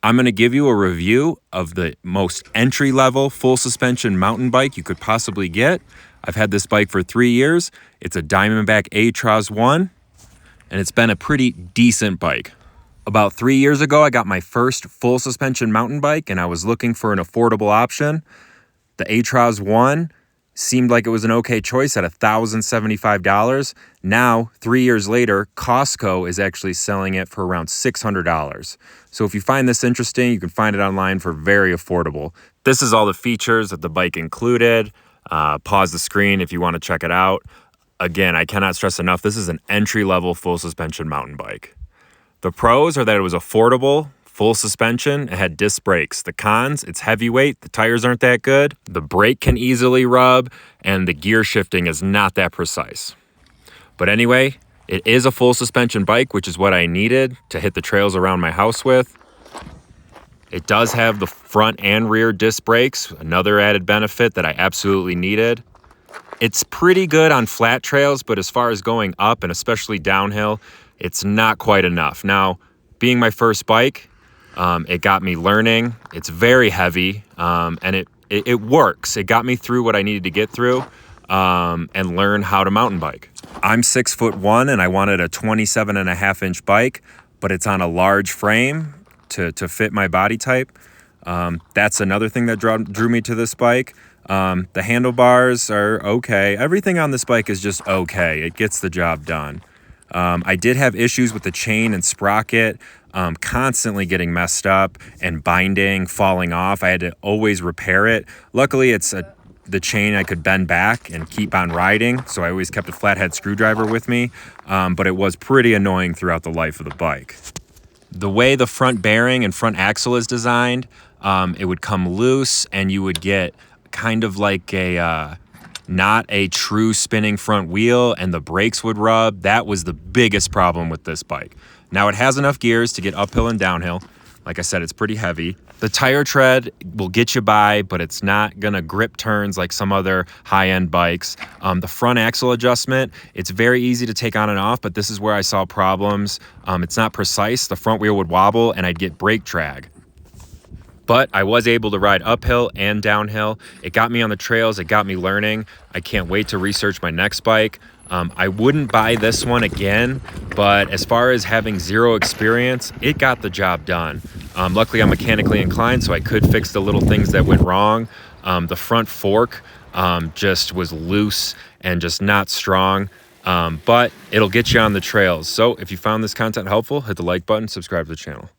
I'm going to give you a review of the most entry-level full suspension mountain bike you could possibly get. I've had this bike for 3 years. It's a Diamondback Atroz 1, and it's been a pretty decent bike. About 3 years ago, I got my first full suspension mountain bike, and I was looking for an affordable option. The Atroz 1 seemed like it was an okay choice at $1,075. Now, 3 years later, Costco is actually selling it for around $600. So if you find this interesting, you can find it online for very affordable. This is all the features that the bike included. Pause the screen if you want to check it out. Again, I cannot stress enough, this is an entry-level full suspension mountain bike. The pros are that it was affordable, full suspension, it had disc brakes. The cons, it's heavyweight, the tires aren't that good, the brake can easily rub, and the gear shifting is not that precise. But anyway, it is a full suspension bike, which is what I needed to hit the trails around my house with. It does have the front and rear disc brakes, another added benefit that I absolutely needed. It's pretty good on flat trails, but as far as going up and especially downhill, it's not quite enough. Now, being my first bike, it got me learning. It's very heavy, and it works. It got me through what I needed to get through and learn how to mountain bike. I'm 6'1", and I wanted a 27.5-inch bike, but it's on a large frame to fit my body type. That's another thing that drew me to this bike. The handlebars are okay. Everything on this bike is just okay. It gets the job done. I did have issues with the chain and sprocket, constantly getting messed up and binding, falling off. I had to always repair it. Luckily, it's the chain I could bend back and keep on riding, so I always kept a flathead screwdriver with me, but it was pretty annoying throughout the life of the bike. The way the front bearing and front axle is designed, it would come loose and you would get kind of like not a true spinning front wheel, and the brakes would rub. That was the biggest problem with this bike. Now it has enough gears to get uphill and downhill. Like I said, it's pretty heavy. The tire tread will get you by, but it's not gonna grip turns like some other high-end bikes. The front axle adjustment, it's very easy to take on and off, but this is where I saw problems. It's not precise. The front wheel would wobble and I'd get brake drag. But I was able to ride uphill and downhill. It got me on the trails, it got me learning. I can't wait to research my next bike. I wouldn't buy this one again, but as far as having zero experience, it got the job done. Luckily, I'm mechanically inclined, so I could fix the little things that went wrong. The front fork just was loose and just not strong, but it'll get you on the trails. So if you found this content helpful, hit the like button, subscribe to the channel.